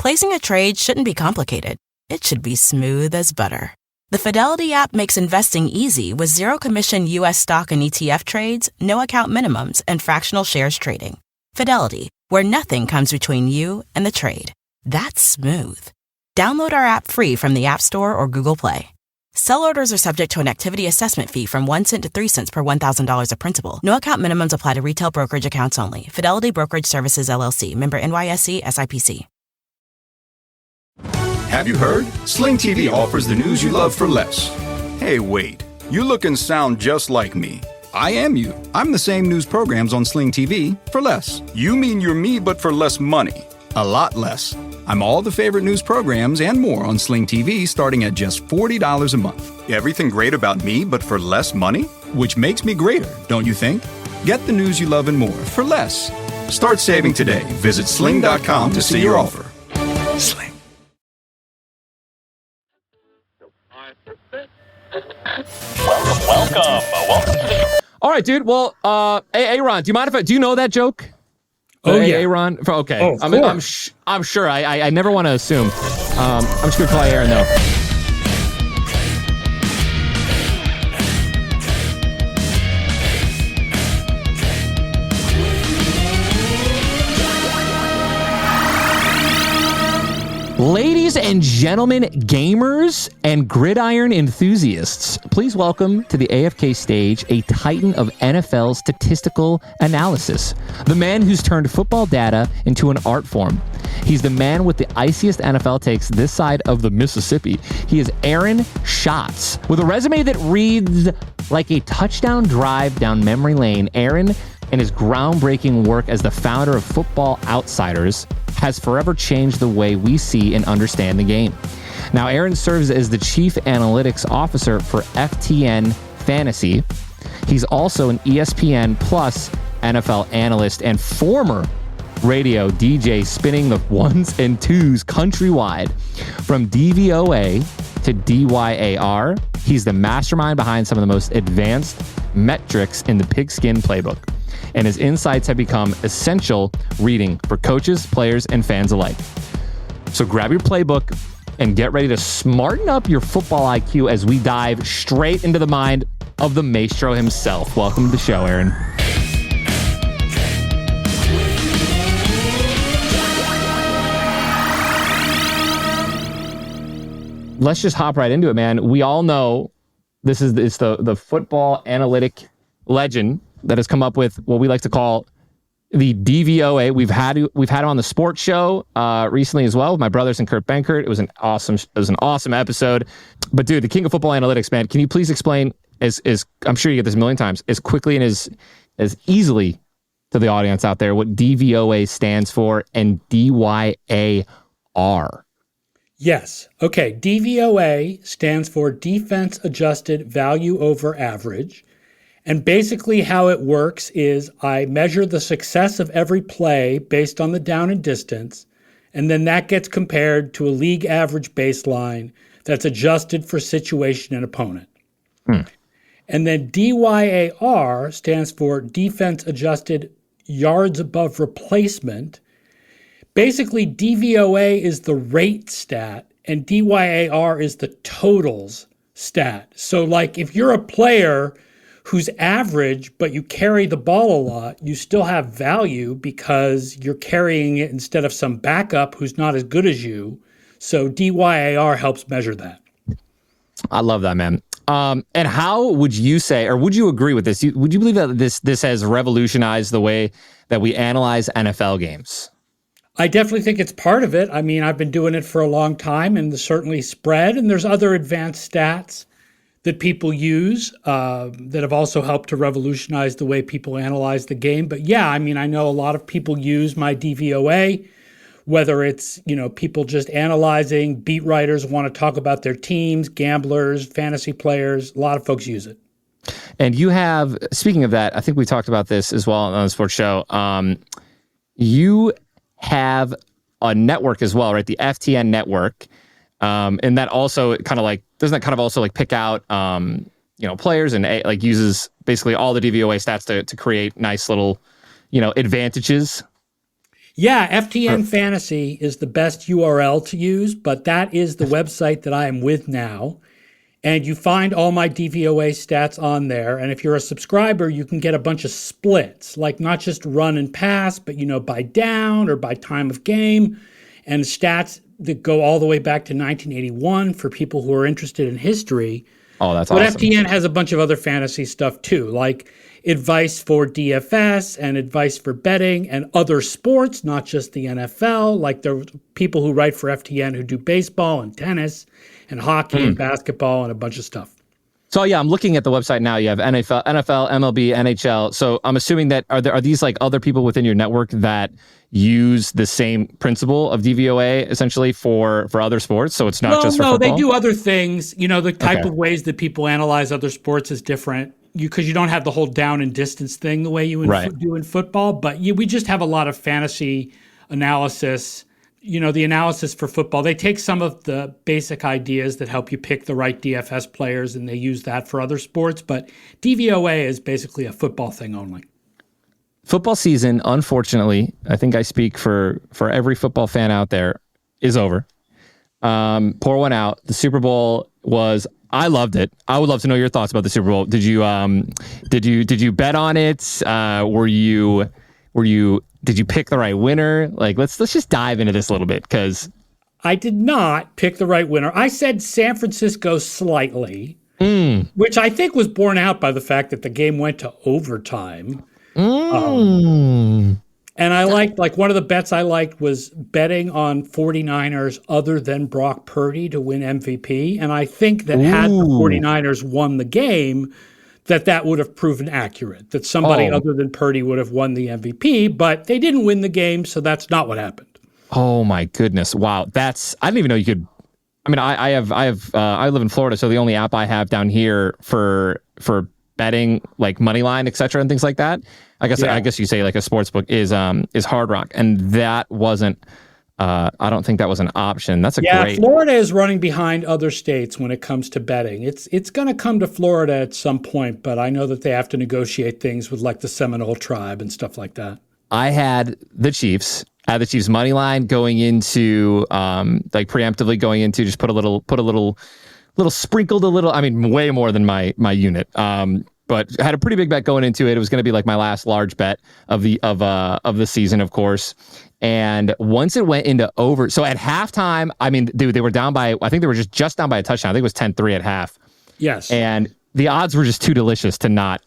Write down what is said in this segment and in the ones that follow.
Placing a trade shouldn't be complicated. It should be smooth as butter. The Fidelity app makes investing easy with zero-commission U.S. stock and ETF trades, no account minimums, and fractional shares trading. Fidelity, where nothing comes between you and the trade. That's smooth. Download our app free from the App Store or Google Play. Sell orders are subject to an activity assessment fee from 1 cent to 3 cents per $1,000 of principal. No account minimums apply to retail brokerage accounts only. Fidelity Brokerage Services, LLC. Member NYSE, SIPC. Have you heard? Sling TV offers the news you love for less. Hey, wait. You look and sound just like me. I am you. I'm the same news programs on Sling TV for less. You mean you're me, but for less money. A lot less. I'm all the favorite news programs and more on Sling TV starting at just $40 a month. Everything great about me, but for less money? Which makes me greater, don't you think? Get the news you love and more for less. Start saving today. Visit sling.com to see your offer. Sling. Welcome. All right, dude. Well, Aaron, do you mind if do you know that joke? Oh, yeah. Aaron. Okay. Oh, I'm sure. I never want to assume. I'm just gonna call you Aaron though. Ladies and gentlemen, gamers and gridiron enthusiasts, please welcome to the AFK stage a titan of NFL statistical analysis, the man who's turned football data into an art form. He's the man with the iciest NFL takes this side of the Mississippi. He is Aaron Schatz. With a resume that reads like a touchdown drive down memory lane, Aaron and his groundbreaking work as the founder of Football Outsiders has forever changed the way we see and understand the game. Now, Aaron serves as the Chief Analytics Officer for FTN Fantasy. He's also an ESPN Plus NFL analyst and former radio DJ spinning the ones and twos countrywide. From DVOA to DYAR, he's the mastermind behind some of the most advanced metrics in the Pigskin Playbook. And his insights have become essential reading for coaches, players, and fans alike. So grab your playbook and get ready to smarten up your football IQ as we dive straight into the mind of the maestro himself. Welcome to the show, Aaron. Let's just hop right into it, man. We all know it's the football analytic legend that has come up with what we like to call the DVOA. We've had him on the sports show recently as well with my brothers and Kurt Benkert. It was an awesome episode. But dude, the king of football analytics, man, can you please explain as I'm sure you get this a million times, as quickly and as easily to the audience out there what DVOA stands for and DYAR? Yes. Okay. DVOA stands for Defense Adjusted Value Over Average. And basically how it works is I measure the success of every play based on the down and distance, and then that gets compared to a league average baseline that's adjusted for situation and opponent. And then DYAR stands for Defense Adjusted Yards Above Replacement. Basically, DVOA is the rate stat, and DYAR is the totals stat. So like if you're a player who's average, but you carry the ball a lot, you still have value because you're carrying it instead of some backup who's not as good as you. So DYAR helps measure that. I love that, man. And how would you say, or would you agree with this? Would you believe that this has revolutionized the way that we analyze NFL games? I definitely think it's part of it. I mean, I've been doing it for a long time, and there's certainly spread, and there's other advanced stats that people use that have also helped to revolutionize the way people analyze the game. But yeah, I mean, I know a lot of people use my DVOA, whether it's, people just analyzing, beat writers want to talk about their teams, gamblers, fantasy players. A lot of folks use it. And you have, speaking of that, I think we talked about this as well on the sports show. You have a network as well, right? The FTN network. And that also doesn't that kind of also pick out, players and uses basically all the DVOA stats to create nice little, advantages? Yeah, FTN Fantasy is the best URL to use, but that is the website that I am with now. And you find all my DVOA stats on there. And if you're a subscriber, you can get a bunch of splits, like not just run and pass, but, by down or by time of game, and stats that go all the way back to 1981 for people who are interested in history. Oh, that's but awesome. But FTN has a bunch of other fantasy stuff too, like advice for DFS and advice for betting and other sports, not just the NFL. Like there are people who write for FTN who do baseball and tennis and hockey and basketball and a bunch of stuff. So yeah, I'm looking at the website now. You have NFL, MLB, NHL. So I'm assuming that are these like other people within your network that use the same principle of DVOA essentially for other sports? So it's not just for football? No, they do other things. The type of ways that people analyze other sports is different. Because you don't have the whole down and distance thing the way you do in football. But we just have a lot of fantasy analysis. The analysis for football, they take some of the basic ideas that help you pick the right DFS players, and they use that for other sports. But DVOA is basically a football thing only. Football season, unfortunately, I think I speak for every football fan out there, is over. Pour one out. The Super Bowl was... I loved it. I would love to know your thoughts about the Super Bowl. Did you bet on it? Did you pick the right winner? Like, let's just dive into this a little bit, because I did not pick the right winner. I said San Francisco slightly, which I think was borne out by the fact that the game went to overtime. And I liked, one of the bets I liked was betting on 49ers other than Brock Purdy to win MVP. And I think that had the 49ers won the game, that would have proven accurate, that somebody other than Purdy would have won the MVP, but they didn't win the game, so that's not what happened. Oh my goodness. Wow. I didn't even know you could. I mean, I live in Florida, so the only app I have down here for betting, like money line, et cetera, and things like that. I guess you say like a sports book is Hard Rock, and that wasn't. I don't think that was an option. That's great. Florida is running behind other states when it comes to betting. It's going to come to Florida at some point, but I know that they have to negotiate things with like the Seminole tribe and stuff like that. I had the Chiefs. I had the Chiefs money line going into preemptively going into, just put a little sprinkled a little. I mean, way more than my unit. But had a pretty big bet going into it. It was going to be like my last large bet of the season, of course. And once it went into over, so at halftime, I mean, dude, they were down by, I think they were just down by a touchdown. I think it was 10-3 at half. Yes. And the odds were just too delicious to not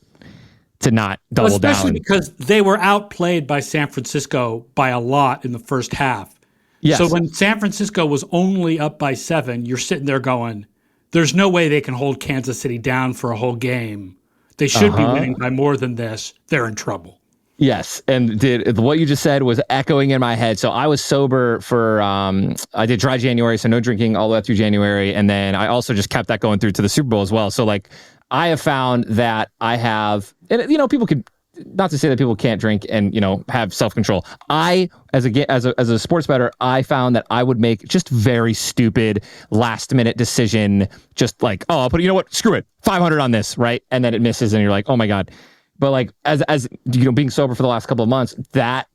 double down. Especially because they were outplayed by San Francisco by a lot in the first half. Yes. So when San Francisco was only up by 7, you're sitting there going, there's no way they can hold Kansas City down for a whole game. They should be winning by more than this. They're in trouble. Yes, and what you just said was echoing in my head. So I was sober for I did dry January, so no drinking all the way through January, and then I also just kept that going through to the Super Bowl as well. So like I have found that I have, and people could, not to say that people can't drink and have self-control. I as a sports bettor, I found that I would make just very stupid last-minute decision, just like, I'll put, screw it, 500 on this, right? And then it misses, and you're like, oh my god. But like as being sober for the last couple of months, that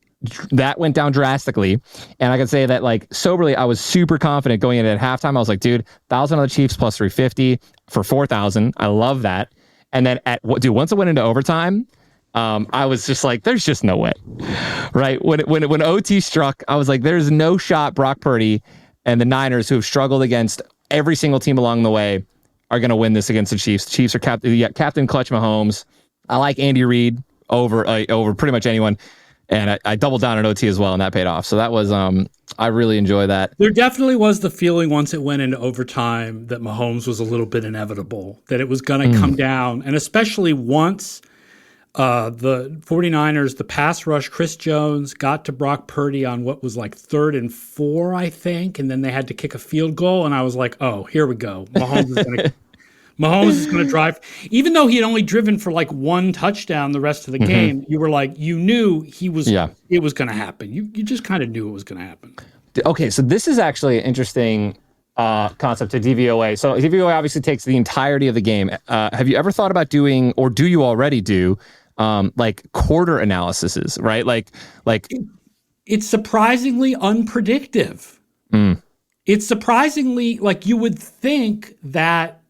went down drastically. And I can say that like soberly, I was super confident going in at halftime. I was like, dude, 1,000 on the Chiefs plus 350 for 4,000. I love that. And then once it went into overtime, I was just like, there's just no way, right? When OT struck, I was like, there's no shot Brock Purdy and the Niners, who have struggled against every single team along the way, are going to win this against the Chiefs. The Chiefs are Captain Clutch Mahomes. I like Andy Reid over pretty much anyone. And I doubled down on OT as well, and that paid off. So that was, I really enjoy that. There definitely was the feeling once it went into overtime that Mahomes was a little bit inevitable, that it was going to come down. And especially once the 49ers, the pass rush, Chris Jones got to Brock Purdy on what was like 3rd and 4, I think. And then they had to kick a field goal. And I was like, oh, here we go. Mahomes is going to drive. Even though he had only driven for like 1 touchdown the rest of the game, you were like, you knew it was going to happen. You just kind of knew it was going to happen. Okay, so this is actually an interesting concept to DVOA. So DVOA obviously takes the entirety of the game. Have you ever thought about doing, or do you already do, like quarter analyses, right? Like it's surprisingly unpredictable. It's surprisingly, like, you would think that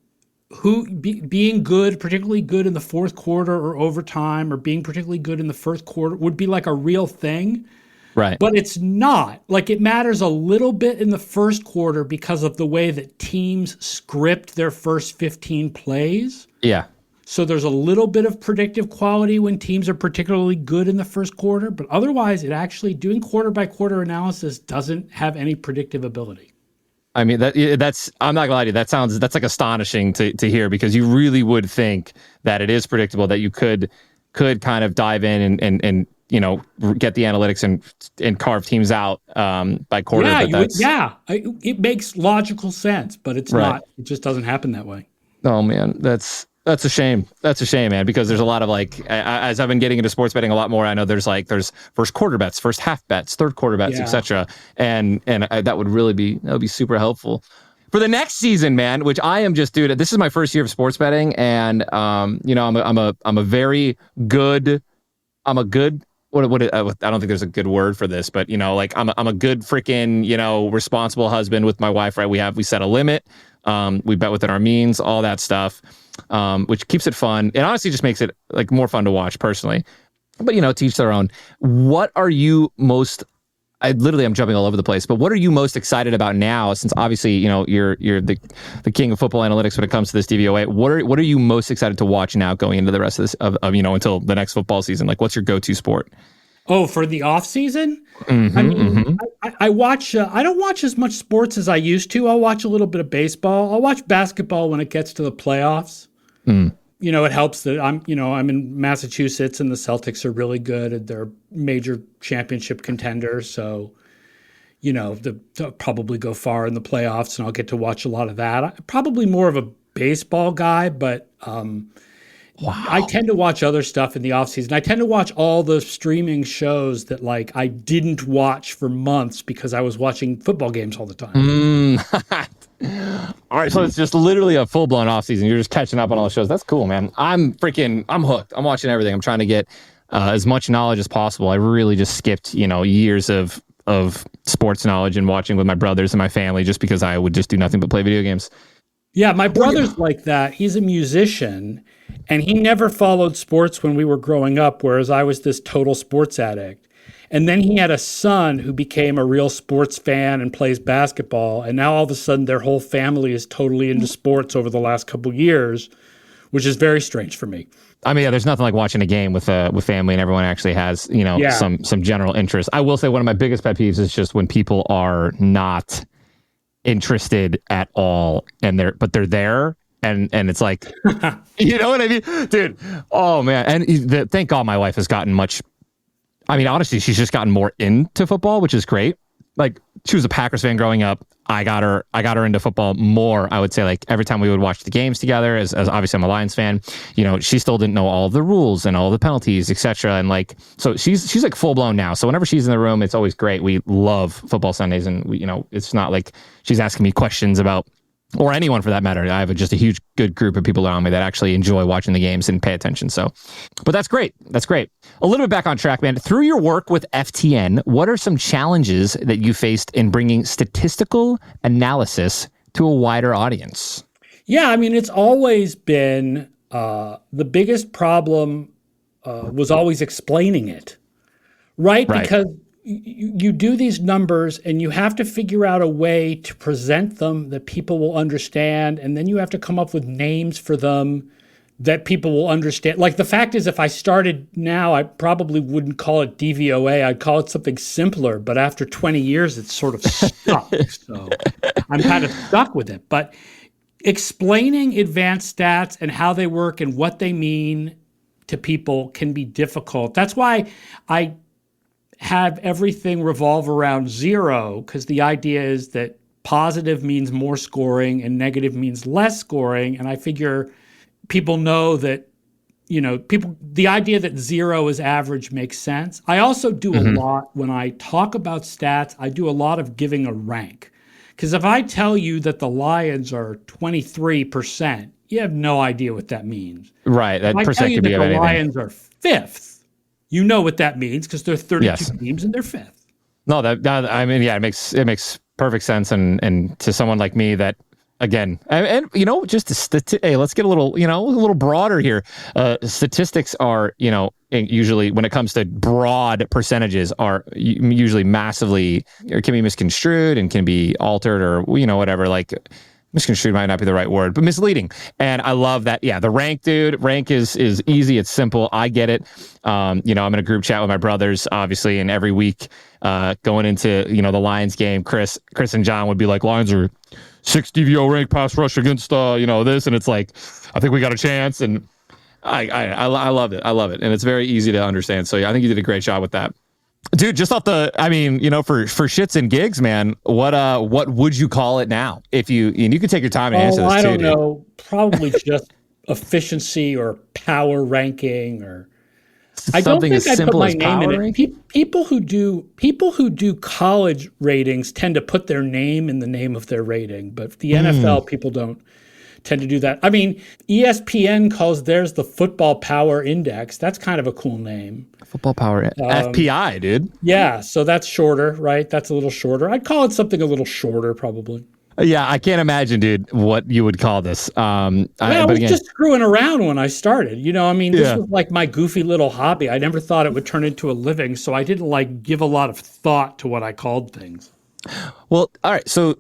being good, particularly good in the fourth quarter or overtime, or being particularly good in the first quarter would be like a real thing. Right. But it's not. Like, it matters a little bit in the first quarter because of the way that teams script their first 15 plays. Yeah. So there's a little bit of predictive quality when teams are particularly good in the first quarter, but otherwise it actually, doing quarter by quarter analysis doesn't have any predictive ability. I mean, that's, I'm not gonna lie to you, that's like astonishing to hear, because you really would think that it is predictable, that you could kind of dive in and you know, get the analytics and carve teams out by quarter. It makes logical sense, but it's not. It just doesn't happen that way. Oh man, that's a shame. That's a shame, man, because there's a lot of, like, as I've been getting into sports betting a lot more, I know there's first quarter bets, first half bets, third quarter bets, etc. And that would be super helpful for the next season, man. Which I am just, dude. This is my first year of sports betting, and you know, I'm a very good. I'm a good. I don't think there's a good word for this, but you know, like, I'm a good freaking, you know, responsible husband with my wife, right? We set a limit. We bet within our means, all that stuff, which keeps it fun. It honestly just makes it, like, more fun to watch personally. But, you know, to each their own. What are you most? I'm jumping all over the place, but what are you most excited about now? Since obviously, you know, you're the king of football analytics when it comes to this DVOA. What are you most excited to watch now going into the rest of this of you know, until the next football season? Like, what's your go-to sport? Oh, for the off season? I watch. I don't watch as much sports as I used to. I'll watch a little bit of baseball. I'll watch basketball when it gets to the playoffs. You know, it helps that I'm in Massachusetts and the Celtics are really good and they're major championship contenders. So, you know, they'll probably go far in the playoffs and I'll get to watch a lot of that. I'm probably more of a baseball guy, but I tend to watch other stuff in the off season. I tend to watch all the streaming shows that, like, I didn't watch for months because I was watching football games all the time. All right, so it's just literally a full-blown off-season. You're just catching up on all the shows. That's cool, man. I'm hooked. I'm watching everything. I'm trying to get as much knowledge as possible. I really just skipped, you know, years of sports knowledge and watching with my brothers and my family just because I would just do nothing but play video games. Yeah, my brother's like that. He's a musician, and he never followed sports when we were growing up, whereas I was this total sports addict. And then he had a son who became a real sports fan and plays basketball. And now all of a sudden their whole family is totally into sports over the last couple of years, which is very strange for me. I mean, yeah, there's nothing like watching a game with family and everyone actually has, you know, some general interest. I will say one of my biggest pet peeves is just when people are not interested at all and they're there. And it's like, you know what I mean? Dude, oh man. And thank God my wife has gotten much. I mean, honestly, she's just gotten more into football, which is great. Like, she was a Packers fan growing up. I got her into football more. I would say, like, every time we would watch the games together, as obviously I'm a Lions fan, you know, she still didn't know all the rules and all the penalties, etc. And like, so she's like full blown now. So whenever she's in the room, it's always great. We love football Sundays, and we, you know, it's not like she's asking me questions about, or anyone for that matter. I have just a huge good group of people around me that actually enjoy watching the games and pay attention. So, but that's great. That's great. A little bit back on track, man. Through your work with FTN, what are some challenges that you faced in bringing statistical analysis to a wider audience? Yeah, I mean, it's always been the biggest problem was always explaining it, right? Because you do these numbers and you have to figure out a way to present them that people will understand. And then you have to come up with names for them that people will understand. Like, the fact is, if I started now, I probably wouldn't call it DVOA. I'd call it something simpler. But after 20 years, it's sort of stuck. So I'm kind of stuck with it. But explaining advanced stats and how they work and what they mean to people can be difficult. That's why I have everything revolve around zero, because the idea is that positive means more scoring and negative means less scoring. And I figure people know that, you know, the idea that zero is average makes sense. I also do a lot when I talk about stats. I do a lot of giving a rank, because if I tell you that the Lions are 23%, you have no idea what that means. Right. That if percent could be of anything. The Lions are 5th, you know what that means, because there are 32 teams and they're 5th. No, I mean, yeah, it makes perfect sense, and to someone like me that, again, and just hey, let's get a little, a little broader here. Statistics are, usually when it comes to broad percentages are usually massively, or can be misconstrued and can be altered, or whatever. Like, misconstrued might not be the right word, but misleading. And I love that. Yeah, the rank, dude. Rank is easy. It's simple. I get it. I'm in a group chat with my brothers, obviously, and every week going into the Lions game, Chris and John would be like, Lions are 6 DVO rank pass rush against this, and it's like, I think we got a chance, and I love it. I love it, and it's very easy to understand. So yeah, I think you did a great job with that. Dude, just off for shits and gigs, man, what would you call it now? And you could take your time and answer this too. I don't know. Probably just efficiency or power ranking, or I don't think I put my name in it. People who do college ratings tend to put their name in the name of their rating, but the NFL people don't tend to do that. I mean, ESPN calls theirs the Football Power Index. That's kind of a cool name. Football Power FPI, dude. Yeah, so that's shorter, right? That's a little shorter. I'd call it something a little shorter, probably. Yeah, I can't imagine, dude, what you would call this. I was just screwing around when I started. This was like my goofy little hobby. I never thought it would turn into a living, so I didn't give a lot of thought to what I called things. Well, all right. So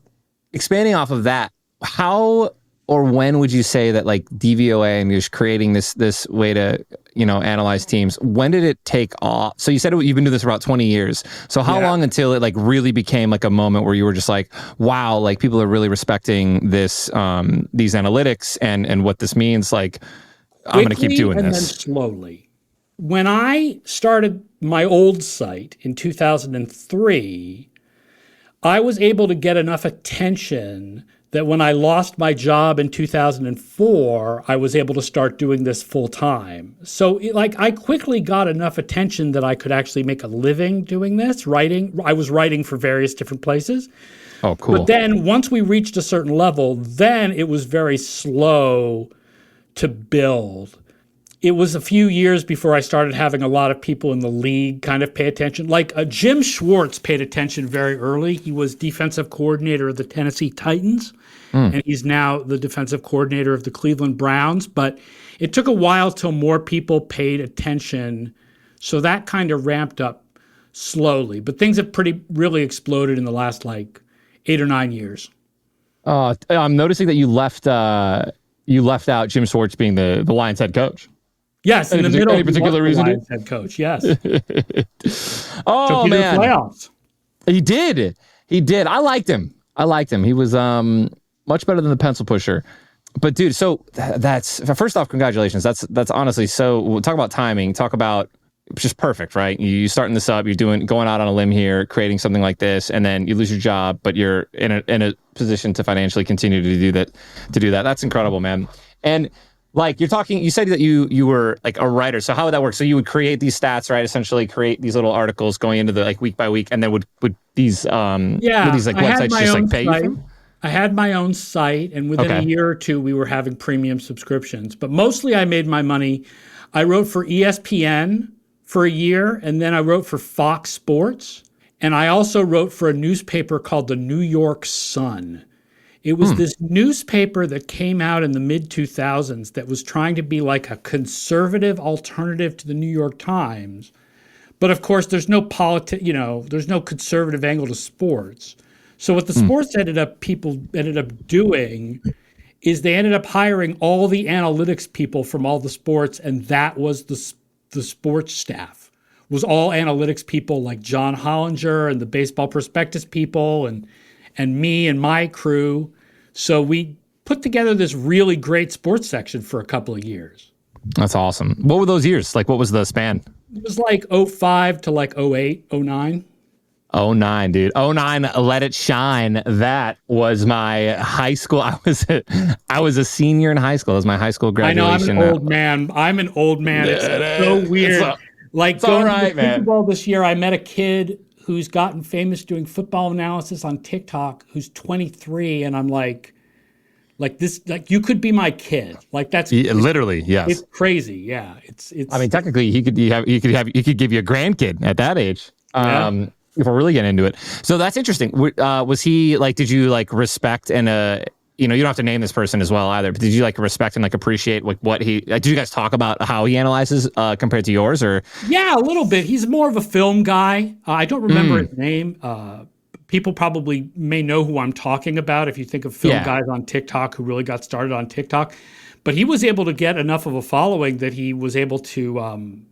expanding off of that, how or when would you say that DVOA and just creating this way to analyze teams, when did it take off? So you said you've been doing this for about 20 years. So how long until it really became a moment where you were just like, wow, people are really respecting this, these analytics and what this means. I'm going to keep doing this. And then slowly. When I started my old site in 2003, I was able to get enough attention that when I lost my job in 2004, I was able to start doing this full time. So I quickly got enough attention that I could actually make a living doing this, writing. I was writing for various different places. Oh, cool. But then once we reached a certain level, then it was very slow to build. It was a few years before I started having a lot of people in the league kind of pay attention. Jim Schwartz paid attention very early. He was defensive coordinator of the Tennessee Titans, and he's now the defensive coordinator of the Cleveland Browns. But it took a while till more people paid attention. So that kind of ramped up slowly. But things have really exploded in the last 8 or 9 years. I'm noticing that you left out Jim Schwartz being the Lions head coach. Yes, in the middle. Any particular reason? Lions head coach, yes. Oh man, playoffs. He did. I liked him. He was much better than the pencil pusher. But dude, so that's first off, congratulations. That's honestly so. We'll talk about timing. Talk about just perfect, right? You starting this up. You're going out on a limb here, creating something like this, and then you lose your job, but you're in a position to financially continue to do that. That's incredible, man. And you're talking, you said that you were a writer. So how would that work? So you would create these stats, right? Essentially create these little articles going into the week by week, and then would these websites just pay you for? I had my own site, and within a year or two, we were having premium subscriptions. But mostly I made my money. I wrote for ESPN for a year, and then I wrote for Fox Sports. And I also wrote for a newspaper called the New York Sun. It was this newspaper that came out in the mid-2000s that was trying to be a conservative alternative to the New York Times. But of course, there's no there's no conservative angle to sports. So what the sports people ended up doing is they ended up hiring all the analytics people from all the sports, and that was the sports staff. It was all analytics people like John Hollinger and the Baseball Prospectus people and me and my crew. So we put together this really great sports section for a couple of years. That's awesome. What were those years? What was the span? It was 05 to 08, 09. 09, dude. 09, let it shine. That was my high school. I was a senior in high school. That was my high school graduation. I know, I'm an old man. It's so weird. It's all right, man. Super Bowl this year, I met a kid who's gotten famous doing football analysis on TikTok, who's 23, and I'm this, you could be my kid. That's literally, yes. It's crazy, yeah. It's. I mean, technically, he could give you a grandkid at that age. Yeah. if we're really getting into it. So that's interesting. Was he like, did you like respect and, you know, you don't have to name this person as well either, but did you like respect and like appreciate like what he, did you guys talk about how he analyzes compared to yours or? Yeah, a little bit. He's more of a film guy. I don't remember his name. People probably may know who I'm talking about if you think of film guys on TikTok who really got started on TikTok. But he was able to get enough of a following that he was able to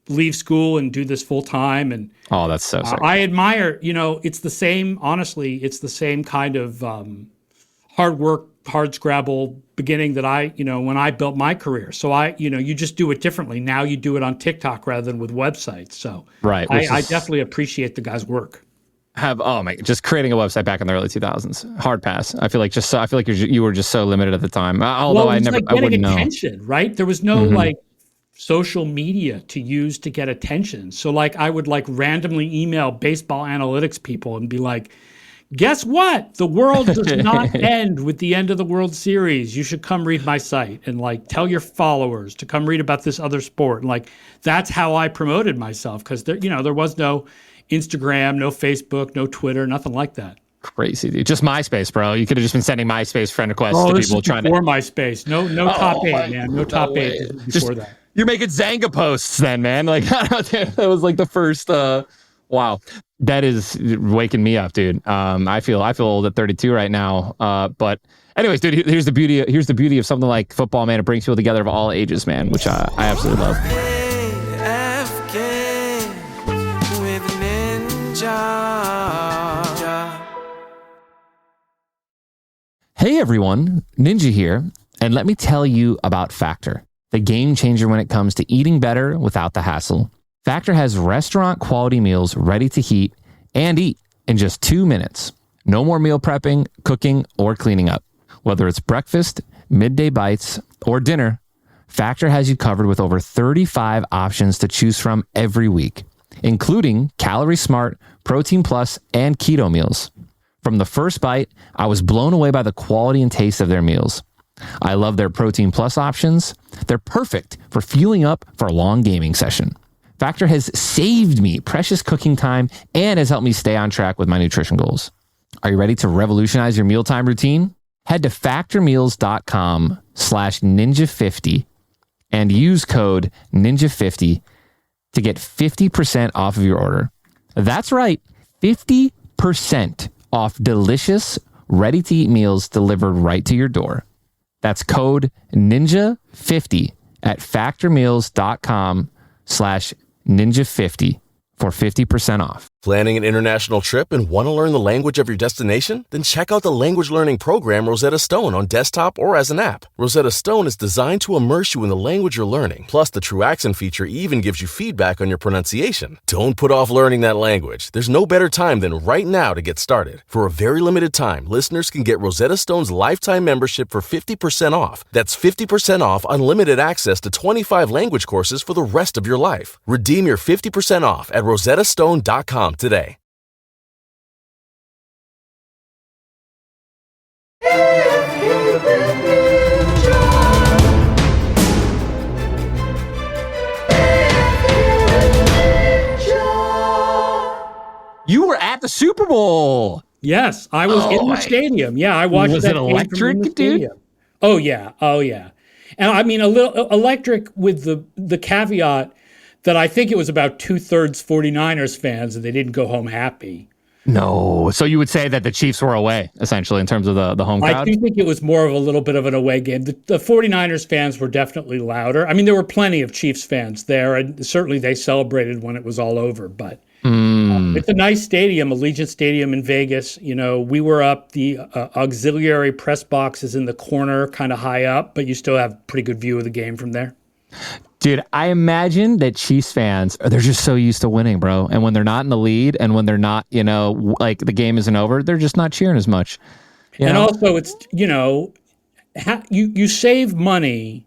leave school and do this full time. And oh, that's so sick. I admire, you know, it's the same, honestly, it's the same kind of hard work, hard scrabble beginning that I, you know, when I built my career. So you just do it differently. Now you do it on TikTok rather than with websites. So right, I definitely appreciate the guy's work. Just creating a website back in the early 2000s, hard pass. I feel like you were just so limited at the time. Although I wouldn't know. Attention, right? There was no like social media to use to get attention. So like I would like randomly email baseball analytics people and be like, guess what? The world does not end with the end of the World Series. You should come read my site and like tell your followers to come read about this other sport. And like that's how I promoted myself because there was no Instagram, no Facebook, no Twitter, nothing like that. Crazy, dude. Just MySpace, bro. You could have just been sending MySpace friend requests to people trying to. Before MySpace, no top 8, man. No top 8 before that. You're making Zanga posts then, man. Like that was like the first. Wow, that is waking me up, dude. I feel old at 32 right now. But anyways, dude, here's the beauty of something like football, man. It brings people together of all ages, man, which I absolutely love. Hey everyone, Ninja here, and let me tell you about Factor, the game changer when it comes to eating better without the hassle. Factor has restaurant quality meals ready to heat and eat in just 2 minutes. No more meal prepping, cooking, or cleaning up. Whether it's breakfast, midday bites, or dinner, Factor has you covered with over 35 options to choose from every week, including Calorie Smart, Protein Plus, and Keto meals. From the first bite, I was blown away by the quality and taste of their meals. I love their Protein Plus options. They're perfect for fueling up for a long gaming session. Factor has saved me precious cooking time and has helped me stay on track with my nutrition goals. Are you ready to revolutionize your mealtime routine? Head to factormeals.com/ninja50 and use code ninja50 to get 50% off of your order. That's right, 50% off delicious, ready-to-eat meals delivered right to your door. That's code ninja50 at factormeals.com/ninja50 for 50% off. Planning an international trip and want to learn the language of your destination? Then check out the language learning program Rosetta Stone on desktop or as an app. Rosetta Stone is designed to immerse you in the language you're learning. Plus, the True Accent feature even gives you feedback on your pronunciation. Don't put off learning that language. There's no better time than right now to get started. For a very limited time, listeners can get Rosetta Stone's lifetime membership for 50% off. That's 50% off unlimited access to 25 language courses for the rest of your life. Redeem your 50% off at rosettastone.com today. You were at the Super Bowl. Yes, I was in the stadium. Yeah, I watched was that it game electric, from the stadium. dude? Oh yeah. And I mean a little electric with the caveat that I think it was about 2/3 49ers fans and they didn't go home happy. No. So you would say that the Chiefs were away, essentially, in terms of the home crowd? I do think it was more of a little bit of an away game. The 49ers fans were definitely louder. I mean, there were plenty of Chiefs fans there, and certainly they celebrated when it was all over. But it's a nice stadium, Allegiant Stadium in Vegas. You know, we were up, the auxiliary press box is in the corner, kind of high up, but you still have a pretty good view of the game from there. Dude, I imagine that Chiefs fans, they're just so used to winning, bro. And when they're not in the lead and when they're not, like the game isn't over, they're just not cheering as much. And also it's, you save money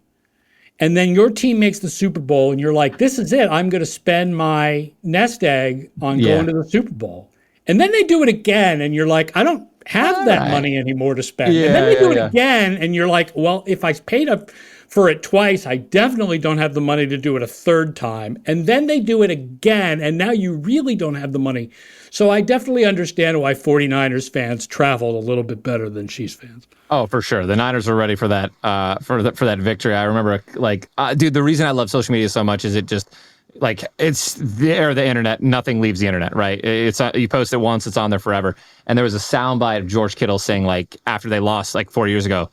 and then your team makes the Super Bowl and you're like, this is it. I'm going to spend my nest egg on going to the Super Bowl. And then they do it again and you're like, I don't have that money anymore to spend. Yeah, and then they do it yeah. again, and you're like, well, if I paid up for it twice, I definitely don't have the money to do it a third time. And then they do it again, and now you really don't have the money. So I definitely understand why 49ers fans traveled a little bit better than Chiefs fans. Oh, for sure. The Niners were ready for that for that victory. I remember, dude, the reason I love social media so much is it just, it's there, the internet. Nothing leaves the internet, right? It's you post it once, it's on there forever. And there was a soundbite of George Kittle saying, after they lost 4 years ago,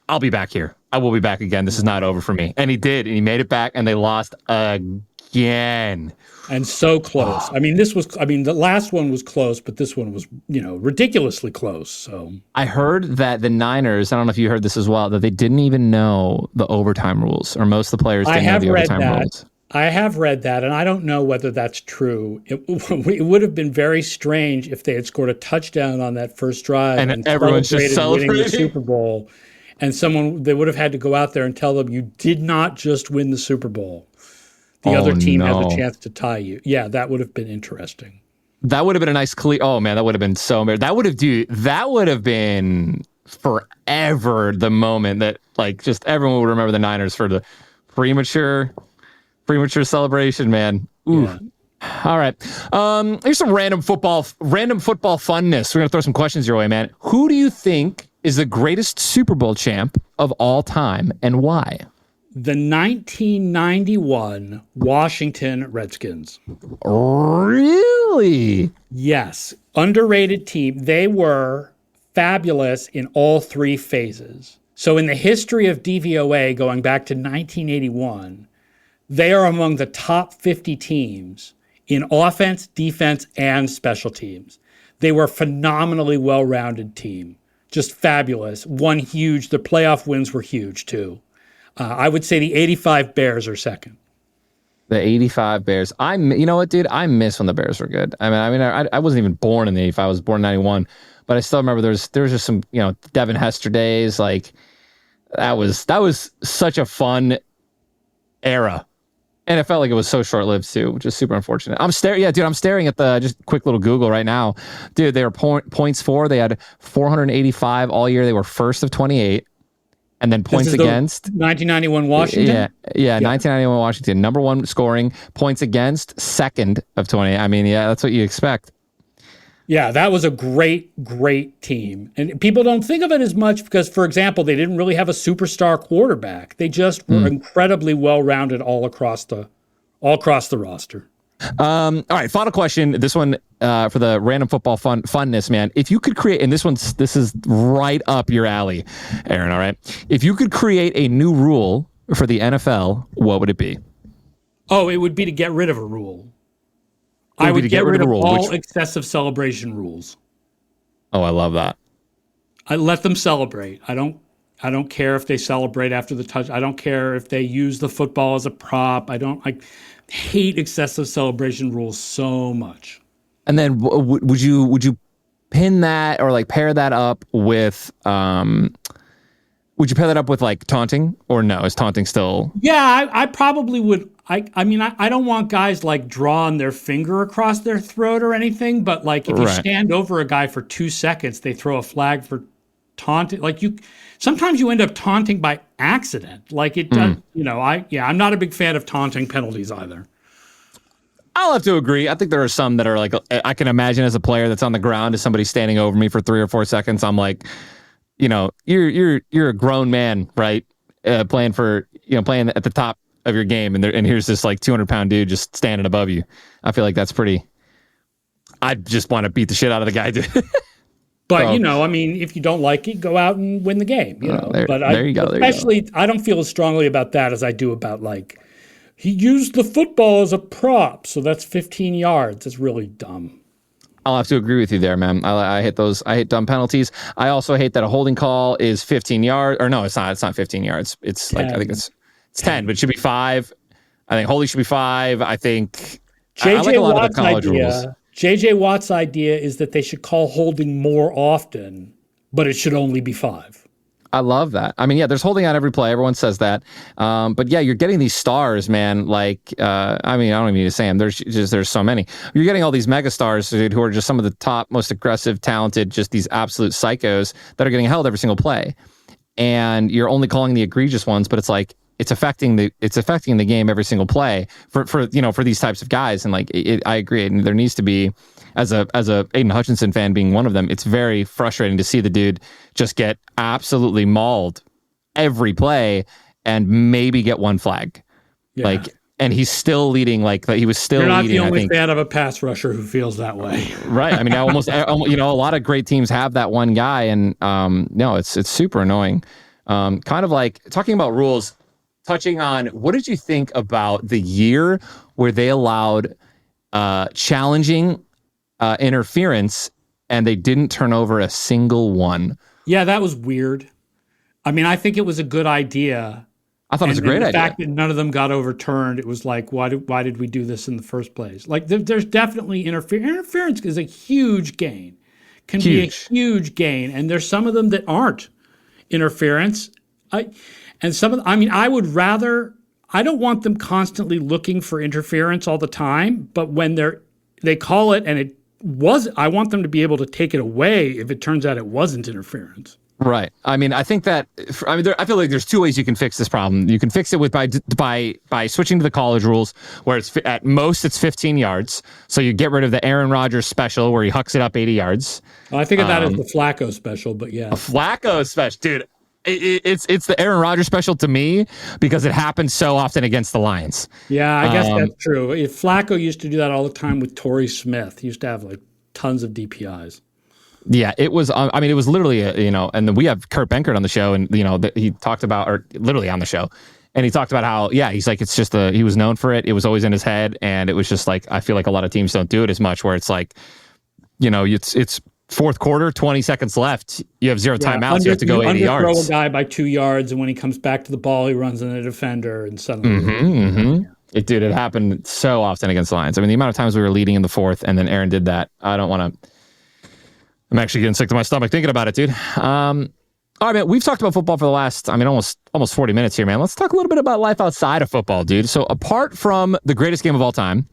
I'll be back here. I will be back again. This is not over for me. And he did, and he made it back, and they lost again. And so close. The last one was close, but this one was, ridiculously close. So I heard that the Niners, I don't know if you heard this as well, that they didn't even know the overtime rules, or most of the players didn't know the overtime rules. I have read that, and I don't know whether that's true. It would have been very strange if they had scored a touchdown on that first drive and everyone's just celebrating winning the Super Bowl, and they would have had to go out there and tell them, you did not just win the Super Bowl. The other team has a chance to tie you. Yeah, that would have been interesting. That would have been a nice clear. Oh man, that would have been so. That would have been forever the moment that just everyone would remember the Niners for the premature celebration, man. Ooh. Yeah. All right. Here's some random football funness. We're gonna throw some questions your way, man. Who do you think is the greatest Super Bowl champ of all time, and why? The 1991 Washington Redskins. Really? Yes. Underrated team. They were fabulous in all three phases. So in the history of DVOA going back to 1981, they are among the top 50 teams in offense, defense, and special teams. They were a phenomenally well-rounded team. Just fabulous. The playoff wins were huge too. I would say the 85 Bears are second. The 85 Bears. You know what, dude? I miss when the Bears were good. I wasn't even born in the 85. I was born in 91. But I still remember there was just some, Devin Hester days. That was such a fun era. And it felt like it was so short-lived too, which is super unfortunate. I'm staring at the just quick little Google right now. Dude, they were points for. They had 485 all year. They were first of 28. And then points against 1991 Washington. Yeah, 1991 Washington, number one scoring, points against, second of 20. That's what you expect. Yeah, that was a great team. And people don't think of it as much because, for example, they didn't really have a superstar quarterback. They just were incredibly well-rounded all across the roster. All right, final question. This one for the random football funness, man. If you could create, and this is right up your alley, Aaron. All right, if you could create a new rule for the NFL, what would it be? Oh, it would be to get rid of a rule. I would get rid of all excessive celebration rules. Oh, I love that. I let them celebrate. I don't care if they celebrate after the touch. I don't care if they use the football as a prop. I hate excessive celebration rules so much. And then would you pin that or pair that up with would you pair that up with taunting, or no? Is taunting still? Yeah, I probably would. I don't want guys drawing their finger across their throat or anything, but if you stand over a guy for 2 seconds, they throw a flag for taunting. Sometimes you end up taunting by accident. It does, I'm not a big fan of taunting penalties either. I'll have to agree. I think there are some that are I can imagine as a player that's on the ground, as somebody standing over me for 3 or 4 seconds, I'm you're a grown man, right? Playing at the top of your game, and here's this 200-pound dude just standing above you. I feel like that's pretty. I just want to beat the shit out of the guy, dude. But if you don't like it, go out and win the game. There you go. Especially, I don't feel as strongly about that as I do about he used the football as a prop, so that's 15 yards. It's really dumb. I'll have to agree with you there, man. I hate those. I hate dumb penalties. I also hate that a holding call is 15 yards. Or no, it's not. It's not 15 yards. It's 10. I think it's 10, but it should be 5. I think holding should be 5. I think I like a lot of the college rules. J.J. Watt's idea is that they should call holding more often, but it should only be 5. I love that. I mean, yeah, there's holding out every play. Everyone says that. But yeah, you're getting these stars, man. Like, I mean, I don't even need to say them. There's so many. You're getting all these mega stars, dude, who are just some of the top, most aggressive, talented, just these absolute psychos that are getting held every single play. And you're only calling the egregious ones, but it's like, it's affecting the game every single play for these types of guys. And like, I agree. And there needs to be, as a Aiden Hutchinson fan being one of them, it's very frustrating to see the dude just get absolutely mauled every play and maybe get one flag. Yeah. Like, and he's still leading. Like he was still. You're not leading, the only fan of a pass rusher who feels that way, right? I mean, almost a lot of great teams have that one guy, and no, it's super annoying. Kind of like talking about rules. Touching on, what did you think about the year where they allowed challenging interference and they didn't turn over a single one? Yeah, that was weird. I mean, I think it was a good idea. I thought it was a great idea. The fact that none of them got overturned, it was like, why did we do this in the first place? Like, there's definitely interference. Interference is a huge gain, be a huge gain, and there's some of them that aren't interference. I would rather. I don't want them constantly looking for interference all the time, but when they call it and it was, I want them to be able to take it away if it turns out it wasn't interference. Right. I mean, I think that. I feel like there's two ways you can fix this problem. You can fix it by switching to the college rules, where it's at most it's 15 yards. So you get rid of the Aaron Rodgers special where he hucks it up 80 yards. Well, I think of that as the Flacco special, but yeah, a Flacco special, dude. It's the Aaron Rodgers special to me because it happens so often against the Lions. Yeah, I guess that's true. If Flacco used to do that all the time with Torrey Smith. He used to have like tons of DPIs. Yeah, it was. I mean, it was literally, and then we have Kurt Benkert on the show, and he talked about, or literally on the show, and he talked about how, yeah, he's like, it's just he was known for it. It was always in his head, and it was just like, I feel like a lot of teams don't do it as much, where it's like, it's fourth quarter, 20 seconds left. You have zero timeouts. You have to go 80 yards. Throw a guy by 2 yards, and when he comes back to the ball, he runs in a defender, and suddenly. It happened so often against the Lions. I mean, the amount of times we were leading in the fourth, and then Aaron did that. I don't want to. I'm actually getting sick to my stomach thinking about it, dude. All right, man. We've talked about football for the last, almost 40 minutes here, man. Let's talk a little bit about life outside of football, dude. So apart from the greatest game of all time,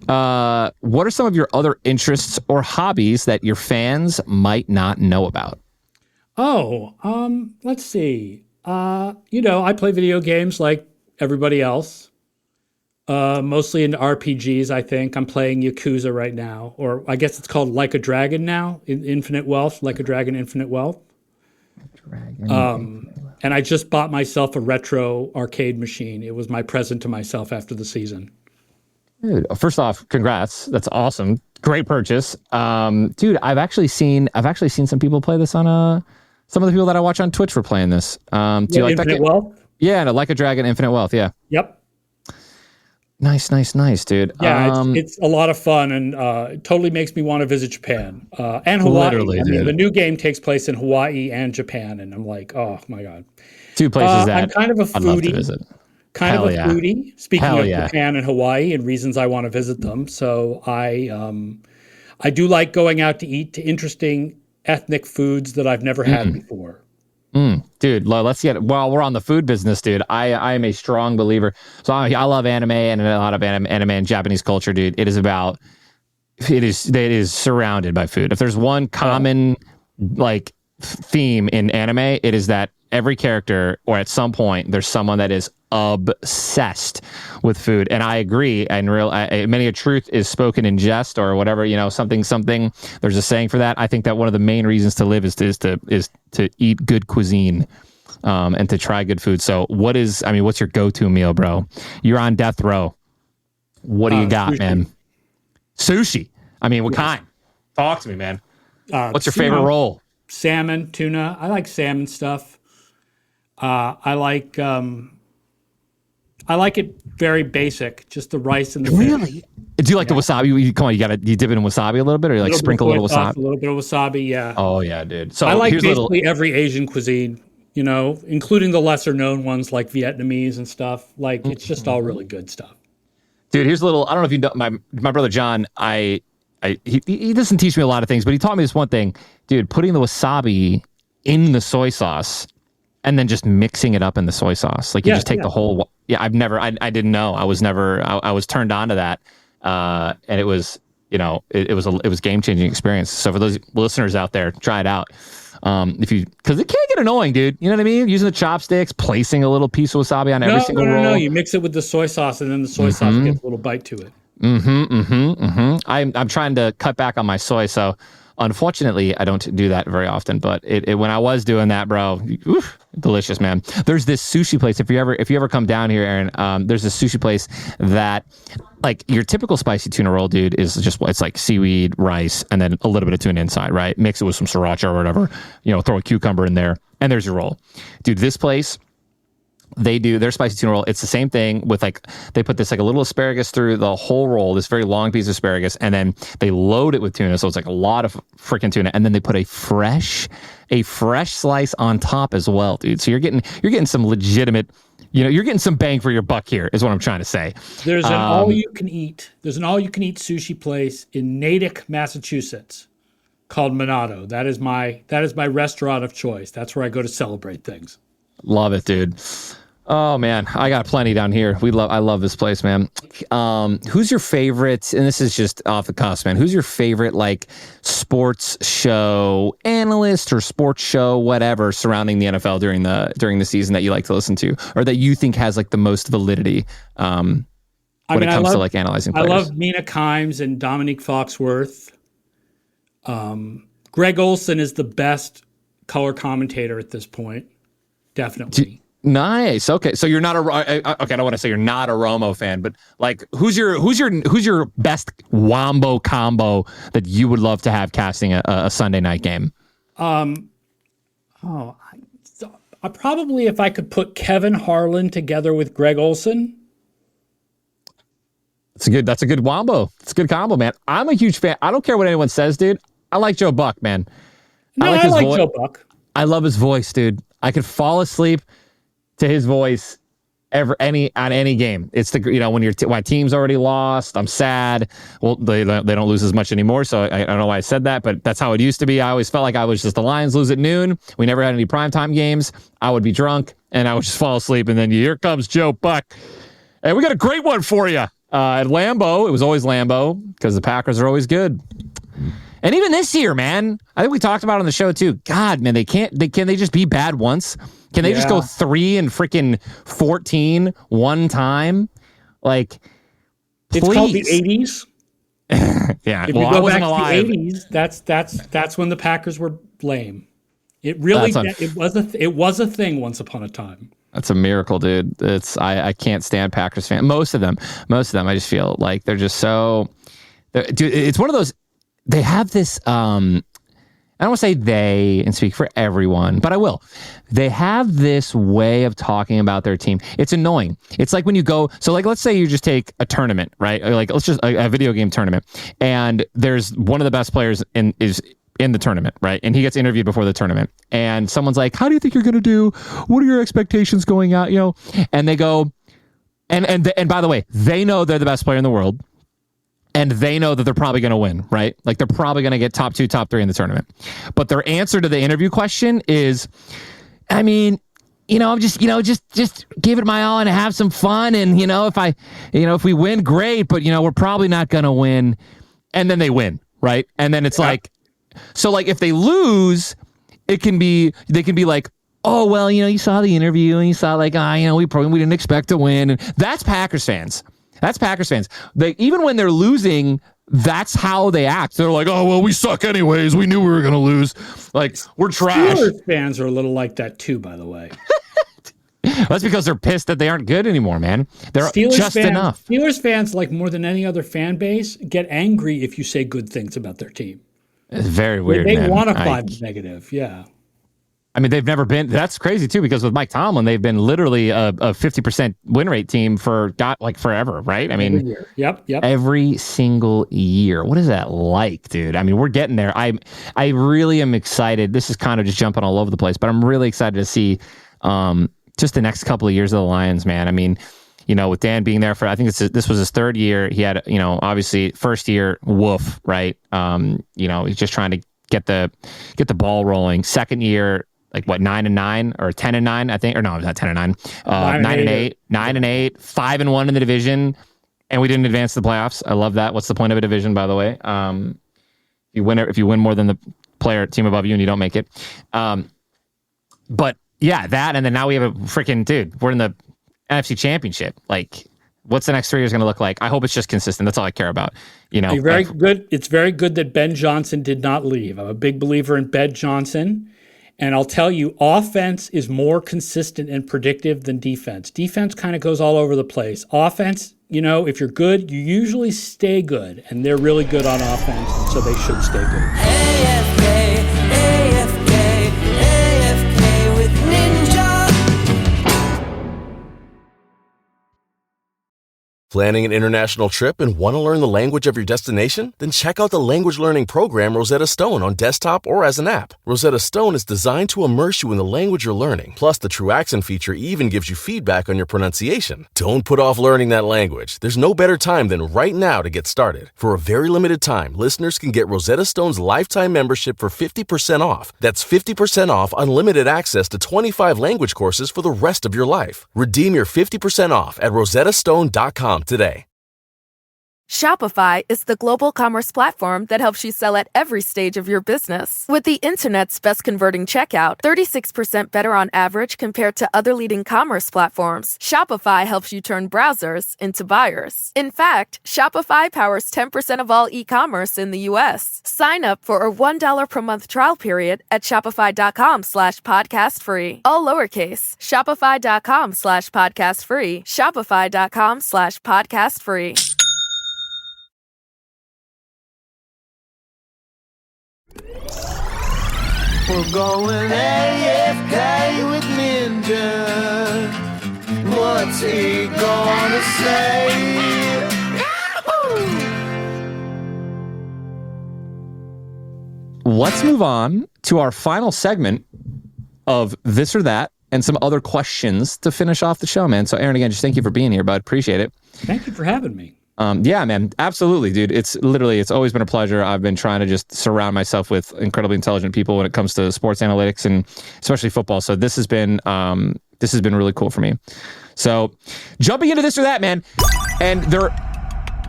what are some of your other interests or hobbies that your fans might not know about? Let's see. I play video games like everybody else. Mostly into RPGs, I think. I'm playing Yakuza right now, or I guess it's called Like a Dragon now, Infinite Wealth, Like a Dragon Infinite Wealth. And I just bought myself a retro arcade machine. It was my present to myself after the season. Dude, first off, congrats. That's awesome. Great purchase. Dude, I've actually seen some people play this on some of the people that I watch on Twitch were playing this. Do you like Infinite Wealth? Yeah, no, Like a Dragon Infinite Wealth, yeah. Yep. Nice, dude. Yeah, it's a lot of fun, and it totally makes me want to visit Japan and Hawaii. Literally, the new game takes place in Hawaii and Japan, and I'm like, oh my god, two places that I'm kind of a I'd love to foodie. visit. Foodie. Speaking of Japan and Hawaii and reasons I want to visit them, so I do like going out to eat to interesting ethnic foods that I've never had before. Dude, let's get while we're on the food business, dude. I am a strong believer. So I love anime and a lot of anime and Japanese culture, dude. It is surrounded by food. If there's one common theme in anime, it is that every character, or at some point, there's someone that is obsessed with food. And I agree. And many a truth is spoken in jest, or whatever, something. There's a saying for that. I think that one of the main reasons to live is to eat good cuisine, and to try good food. So what's your go-to meal, bro? You're on death row. What do you got, sushi. Man? Sushi. What kind? Talk to me, man. What's your favorite roll? Salmon, tuna. I like salmon stuff. I like it very basic, just the rice and the Really? Do you like the wasabi? You dip it in wasabi a little bit, or you sprinkle a little wasabi? A little bit of wasabi, yeah. Oh yeah, dude. So I like basically every Asian cuisine, including the lesser known ones like Vietnamese and stuff. Like it's just all really good stuff. Dude, here's a little. I don't know if you know my brother John. He doesn't teach me a lot of things, but he taught me this one thing, dude. Putting the wasabi in the soy sauce and then just mixing it up in the soy sauce. Like you just take the whole. Yeah, I didn't know. I was turned on to that, and it was it was game changing experience. So for those listeners out there, try it out. Because it can get annoying, dude. You know what I mean? Using the chopsticks, placing a little piece of wasabi on every single roll. No. You mix it with the soy sauce, and then the soy sauce gets a little bite to it. I'm trying to cut back on my soy, so unfortunately, I don't do that very often. But when I was doing that, bro, delicious, man. There's this sushi place. If you ever come down here, Aaron, there's this sushi place that, like, your typical spicy tuna roll, dude, is just, it's like seaweed, rice, and then a little bit of tuna inside, right? Mix it with some sriracha or whatever. Throw a cucumber in there, and there's your roll, dude. This place, they do their spicy tuna roll. It's the same thing with, like, they put this, like, a little asparagus through the whole roll, this very long piece of asparagus, and then they load it with tuna. So it's like a lot of freaking tuna. And then they put a fresh slice on top as well, dude. So you're getting some legitimate, you're getting some bang for your buck here, is what I'm trying to say. There's an all-you-can-eat sushi place in Natick, Massachusetts called Minato. That is my restaurant of choice. That's where I go to celebrate things. Love it, dude. Oh man, I got plenty down here. I love this place, man. Who's your favorite? And this is just off the cuff, man. Who's your favorite, like, sports show analyst or sports show, whatever, surrounding the NFL during the season that you like to listen to, or that you think has, like, the most validity when it comes to, like, analyzing players? I love Mina Kimes and Dominique Foxworth. Greg Olson is the best color commentator at this point. Definitely. Nice. Okay, so you're not okay. I don't want to say you're not a Romo fan, but, like, who's your best wombo combo that you would love to have casting a Sunday night game? I probably, if I could put Kevin Harlan together with Greg Olson. That's a good wombo. It's a good combo, man. I'm a huge fan. I don't care what anyone says, dude. I like Joe Buck, man. No, I like Joe Buck. I love his voice, dude. I could fall asleep to his voice on any game. It's when my team's already lost, I'm sad. Well, they don't lose as much anymore, so I don't know why I said that, but that's how it used to be. I always felt like I was just, the Lions lose at noon. We never had any primetime games. I would be drunk and I would just fall asleep, and then here comes Joe Buck. Hey, we got a great one for you. At Lambeau, it was always Lambeau because the Packers are always good. And even this year, man, I think we talked about it on the show too. God, man, can they just be bad once? Can they just go 3 and freaking 14 one time? Like, please. It's called the 80s. Yeah, if you go back to the 80s, that's when the Packers were lame. It really it was a thing once upon a time. That's a miracle, dude. I can't stand Packers fans. Most of them, I just feel like they're just so. Dude, it's one of those. They have this, I don't want to say they and speak for everyone, but I will. They have this way of talking about their team. It's annoying. It's like when you go, so, like, let's say you just take a tournament, right? Like, let's just a video game tournament, and there's one of the best players is in the tournament, right? And he gets interviewed before the tournament, and someone's like, "How do you think you're going to do? What are your expectations going out?" And they go, and by the way, they know they're the best player in the world. And they know that they're probably going to win, right? Like, they're probably going to get top 2, top 3 in the tournament. But their answer to the interview question is, I mean, I'm just give it my all and have some fun. And, if we win, great. But, we're probably not going to win. And then they win, right? And then it's like, so, like, if they lose, they can be like, oh, well, you saw the interview and you saw, like, we didn't expect to win. And that's Packers fans. Even when they're losing, that's how they act. They're like, oh, well, we suck anyways. We knew we were going to lose. Like, we're trash. Steelers fans are a little like that too, by the way. That's because they're pissed that they aren't good anymore, man. They're enough. Steelers fans, like more than any other fan base, get angry if you say good things about their team. It's very weird, They want to find negative, yeah. I mean, they've never been. That's crazy too, because with Mike Tomlin, they've been literally a 50% win rate team for forever, right? I mean, every year. Yep. Every single year. What is that like, dude? I mean, we're getting there. I really am excited. This is kind of just jumping all over the place, but I'm really excited to see just the next couple of years of the Lions, man. I mean, with Dan being there for, I think this was his 3rd year. He had, obviously first year, woof, right? He's just trying to get the ball rolling. Second year, like what 9-9 or 10-9, I think, or no, it's not 10-9, 9-8, 9-8, 5-1 in the division, and we didn't advance to the playoffs. I love that. What's the point of a division, by the way? If you win more than the team above you, and you don't make it. But yeah, that, and then now we have a freaking dude. We're in the NFC Championship. Like, what's the next 3 years going to look like? I hope it's just consistent. That's all I care about. You're very good. It's very good that Ben Johnson did not leave. I'm a big believer in Ben Johnson. And I'll tell you, offense is more consistent and predictive than defense. Defense kind of goes all over the place. Offense, if you're good, you usually stay good. And they're really good on offense, so they should stay good. AFK, AFK, AFK with Ninja. Planning an international trip and want to learn the language of your destination? Then check out the language learning program Rosetta Stone on desktop or as an app. Rosetta Stone is designed to immerse you in the language you're learning. Plus, the True Accent feature even gives you feedback on your pronunciation. Don't put off learning that language. There's no better time than right now to get started. For a very limited time, listeners can get Rosetta Stone's lifetime membership for 50% off. That's 50% off unlimited access to 25 language courses for the rest of your life. Redeem your 50% off at rosettastone.com today. Shopify is the global commerce platform that helps you sell at every stage of your business. With the internet's best converting checkout, 36% better on average compared to other leading commerce platforms, Shopify helps you turn browsers into buyers. In fact, Shopify powers 10% of all e-commerce in the U.S. Sign up for a $1 per month trial period at shopify.com/podcast free. All lowercase, shopify.com/podcast free, shopify.com/podcast free. We're going AFK with Ninja. What's he gonna say? Let's move on to our final segment of This or That and some other questions to finish off the show, man. So, Aaron, again, just thank you for being here, bud. Appreciate it. Thank you for having me. Yeah, man, absolutely, dude. It's always been a pleasure. I've been trying to just surround myself with incredibly intelligent people when it comes to sports analytics and especially football. So this has been really cool for me. So jumping into This or That, man, and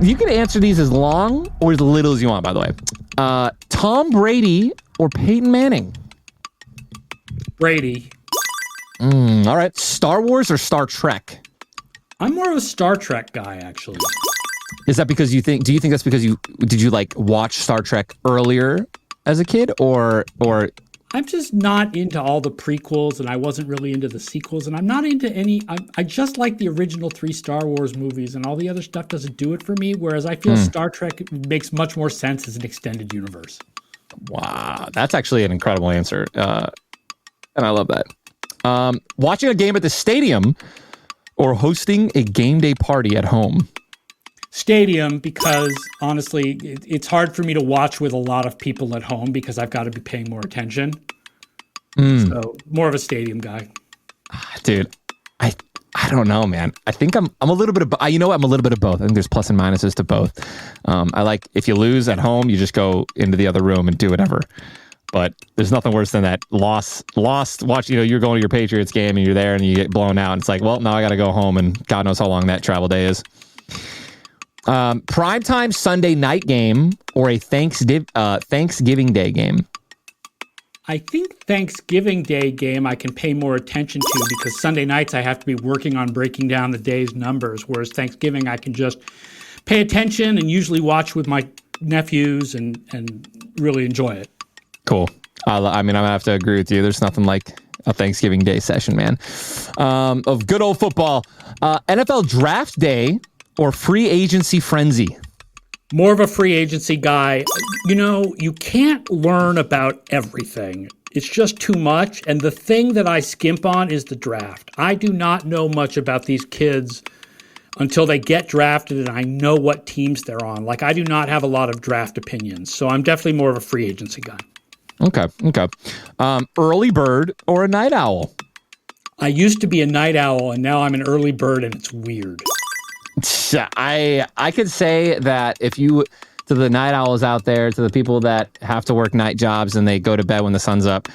you can answer these as long or as little as you want, by the way. Tom Brady or Peyton Manning? Brady. All right. Star Wars or Star Trek? I'm more of a Star Trek guy, actually. Is that because do you think that's because did you like watch Star Trek earlier as a kid or I'm just not into all the prequels, and I wasn't really into the sequels, and I'm not into any. I just like the original 3 Star Wars movies, and all the other stuff doesn't do it for me. Whereas I feel Star Trek makes much more sense as an extended universe. Wow, that's actually an incredible answer, and I love that. Watching a game at the stadium or hosting a game day party at home? Stadium, because honestly, it's hard for me to watch with a lot of people at home because I've got to be paying more attention. So more of a stadium guy. Dude, I don't know, man. I think I'm a little bit of, I'm a little bit of both. I think there's plus and minuses to both. I like, if you lose at home, you just go into the other room and do whatever. But there's nothing worse than that lost watch. You're going to your Patriots game and you're there and you get blown out. And it's like, well, now I got to go home, and God knows how long that travel day is. Primetime Sunday night game or a Thanksgiving Day game? I think Thanksgiving Day game I can pay more attention to because Sunday nights I have to be working on breaking down the day's numbers, whereas Thanksgiving I can just pay attention and usually watch with my nephews and really enjoy it. Cool. I'm going to have to agree with you. There's nothing like a Thanksgiving Day session, man. Of good old football. NFL Draft Day or free agency frenzy? More of a free agency guy. You can't learn about everything. It's just too much. And the thing that I skimp on is the draft. I do not know much about these kids until they get drafted and I know what teams they're on. Like, I do not have a lot of draft opinions. So I'm definitely more of a free agency guy. Okay. Early bird or a night owl? I used to be a night owl, and now I'm an early bird, and it's weird. I could say that to the night owls out there, to the people that have to work night jobs and they go to bed when the sun's up,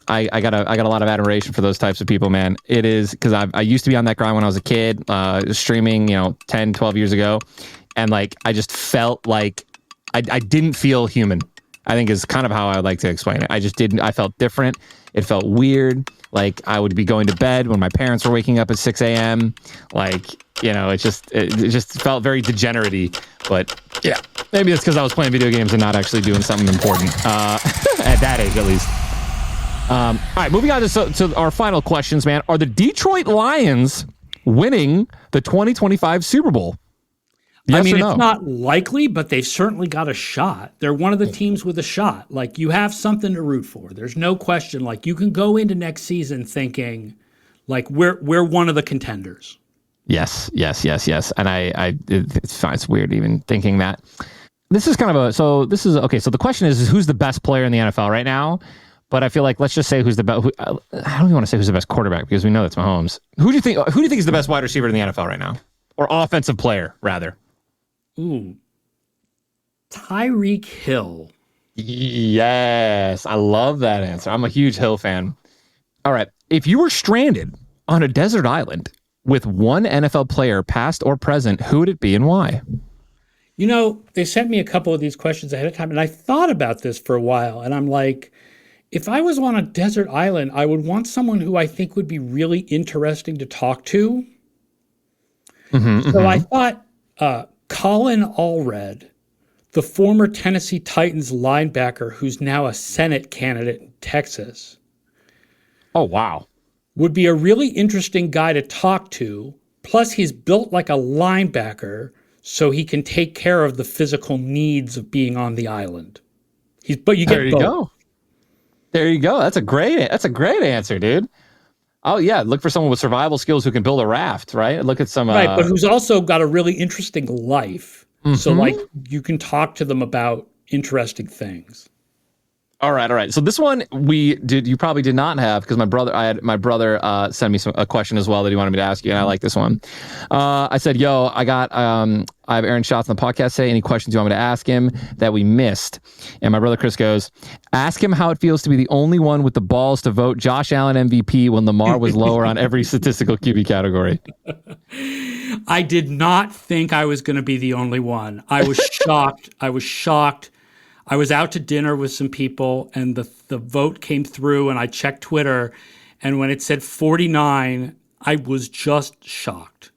I got a lot of admiration for those types of people, man. It is because I used to be on that grind when I was a kid, streaming, 10, 12 years ago. And like, I just felt like I didn't feel human, I think is kind of how I would like to explain it. I felt different. It felt weird. Like I would be going to bed when my parents were waking up at 6 a.m. Like, it just felt very degenerate-y. But yeah, maybe it's because I was playing video games and not actually doing something important at that age, at least. All right, moving on to our final questions, man. Are the Detroit Lions winning the 2025 Super Bowl? Yes or no? It's not likely, but they've certainly got a shot. They're one of the teams with a shot. Like, you have something to root for. There's no question. Like, you can go into next season thinking, like, we're one of the contenders. Yes. And it's fine. It's weird even thinking that. This is kind of so the question is who's the best player in the NFL right now? But I feel like let's just say who's the best. I don't even want to say who's the best quarterback because we know that's Mahomes. Who do you think is the best wide receiver in the NFL right now, or offensive player rather? Ooh, Tyreek Hill. Yes, I love that answer. I'm a huge Hill fan. All right, if you were stranded on a desert island with one NFL player, past or present, who would it be and why? They sent me a couple of these questions ahead of time, and I thought about this for a while, and I'm like, if I was on a desert island, I would want someone who I think would be really interesting to talk to. I thought Colin Allred, the former Tennessee Titans linebacker who's now a Senate candidate in Texas. Oh, wow. Would be a really interesting guy to talk to. Plus, he's built like a linebacker, so he can take care of the physical needs of being on the island. But you get there you both. Go. There you go. That's a great answer, dude. Oh yeah, look for someone with survival skills who can build a raft, right? Look at some right, but who's also got a really interesting life. So like you can talk to them about interesting things. All right. So this one you probably did not have because my brother sent me a question as well that he wanted me to ask you, and I like this one. I said, "Yo, I have Aaron Schatz on the podcast today. Any questions you want me to ask him that we missed?" And my brother Chris goes, "Ask him how it feels to be the only one with the balls to vote Josh Allen MVP when Lamar was lower on every statistical QB category." I did not think I was going to be the only one. I was shocked. I was out to dinner with some people, and the vote came through, and I checked Twitter, and when it said 49, I was just shocked.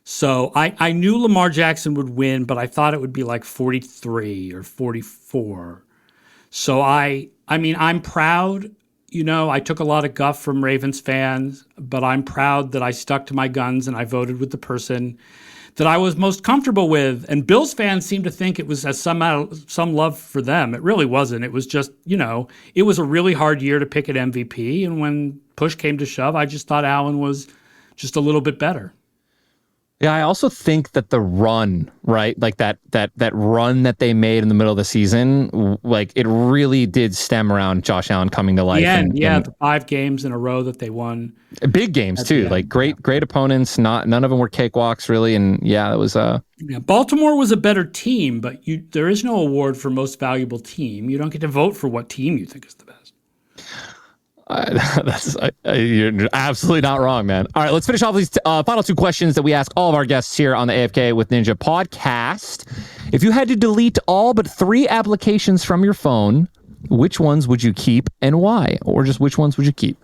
So I knew Lamar Jackson would win, but I thought it would be like 43 or 44. So I'm proud. I took a lot of guff from Ravens fans, but I'm proud that I stuck to my guns and I voted with the person that I was most comfortable with. And Bills fans seem to think it was some love for them. It really wasn't. It was just, it was a really hard year to pick an MVP. And when push came to shove, I just thought Allen was just a little bit better. Yeah, I also think that the run, right, like that run that they made in the middle of the season, like it really did stem around Josh Allen coming to life. The 5 games in a row that they won, big games too, like great opponents. None of them were cakewalks, really, and yeah, that was Baltimore was a better team, but there is no award for most valuable team. You don't get to vote for what team you think is the best. You're absolutely not wrong, man. All right, let's finish off these final 2 questions that we ask all of our guests here on the AFK with Ninja podcast. If you had to delete all but 3 applications from your phone, which ones would you keep and why? Or just which ones would you keep?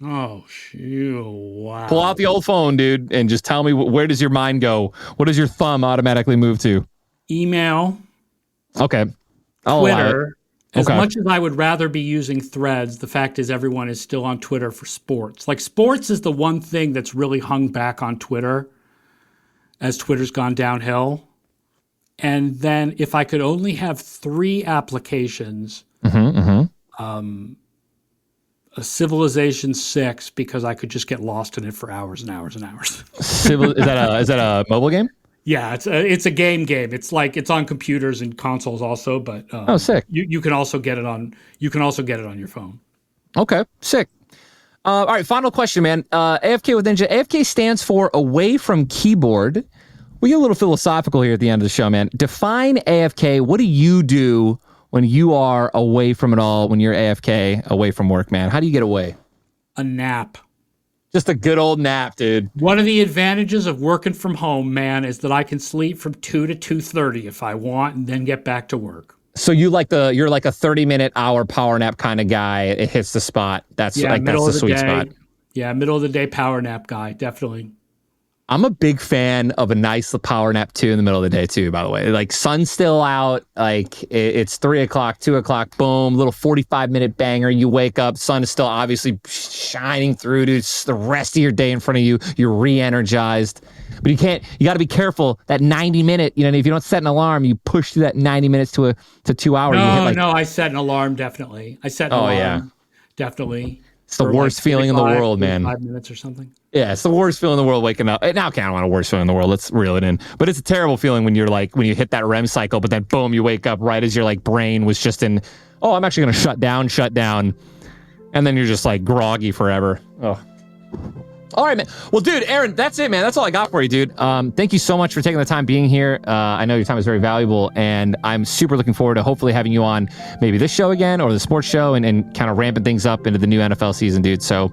Oh, shoot. Wow. Pull out the old phone, dude, and just tell me where does your mind go? What does your thumb automatically move to? Email. Okay. Twitter. As much as I would rather be using Threads, the fact is everyone is still on Twitter for sports. Like, sports is the one thing that's really hung back on Twitter as Twitter's gone downhill. And then if I could only have 3 applications, a Civilization 6, because I could just get lost in it for hours and hours and hours. Is that a mobile game? Yeah, it's a game. It's like it's on computers and consoles also, but sick. You can also get it on your phone. Okay, sick. All right, final question, man. AFK with Ninja. AFK stands for away from keyboard. We get a little philosophical here at the end of the show, man. Define AFK. What do you do when you are away from it all, when you're AFK, away from work, man? How do you get away? A nap. Just a good old nap, dude. One of the advantages of working from home, man, is that I can sleep from 2 to 2:30 if I want and then get back to work. So you're like a 30-minute hour power nap kind of guy. It hits the spot. That's the sweet spot. Yeah, middle of the day power nap guy, definitely. I'm a big fan of a nice power nap too in the middle of the day too, by the way. Like sun's still out, like it's 3 o'clock, 2 o'clock, boom, little 45-minute banger. You wake up, sun is still obviously shining through, dude. It's the rest of your day in front of you. You're re-energized. But you got to be careful. That 90-minute, if you don't set an alarm, you push through that 90 minutes to 2 hours. No, I set an alarm, definitely. Definitely. It's the worst feeling in the world, man. 5 minutes or something. Yeah, it's the worst feeling in the world waking up. Now, I don't want a worst feeling in the world. Let's reel it in. But it's a terrible feeling when you hit that REM cycle, but then boom, you wake up right as your brain was just in, I'm actually going to shut down. And then you're just groggy forever. Oh. All right, man. Well, dude, Aaron, that's it, man. That's all I got for you, dude. Thank you so much for taking the time being here. I know your time is very valuable, and I'm super looking forward to hopefully having you on maybe this show again or the sports show and kind of ramping things up into the new NFL season, dude. So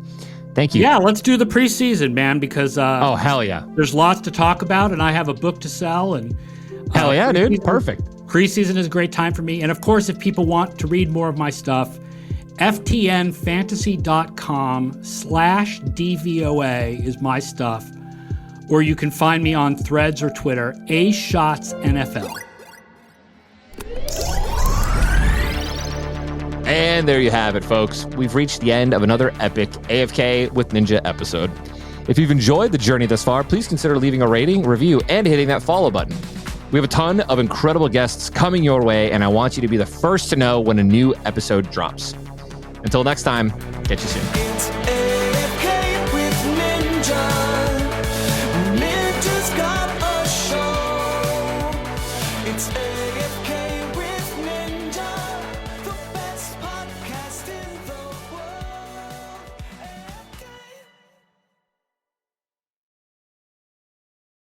thank you. Yeah, let's do the preseason, man, because oh, hell yeah. There's lots to talk about, and I have a book to sell. And hell yeah, dude. Perfect. Preseason is a great time for me. And, of course, if people want to read more of my stuff, ftnfantasy.com/DVOA is my stuff. Or you can find me on Threads or Twitter, AShotsNFL. And there you have it, folks. We've reached the end of another epic AFK with Ninja episode. If you've enjoyed the journey thus far, please consider leaving a rating, review, and hitting that follow button. We have a ton of incredible guests coming your way, and I want you to be the first to know when a new episode drops. Until next time, catch you soon. It's AFK with Ninja. Ninja's got a show. It's AFK with Ninja, the best podcast in the world. AFK.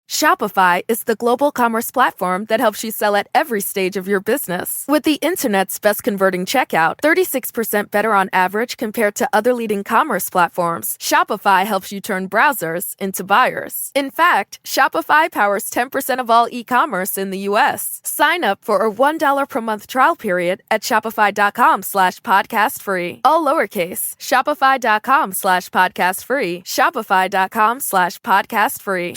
Shopify is the global commerce platform that helps you sell at every stage of your business. With the internet's best converting checkout, 36% better on average compared to other leading commerce platforms, Shopify helps you turn browsers into buyers. In fact, Shopify powers 10% of all e-commerce in the U.S. Sign up for a $1 per month trial period at shopify.com/podcast free. All lowercase, shopify.com/podcast free, shopify.com/podcast free.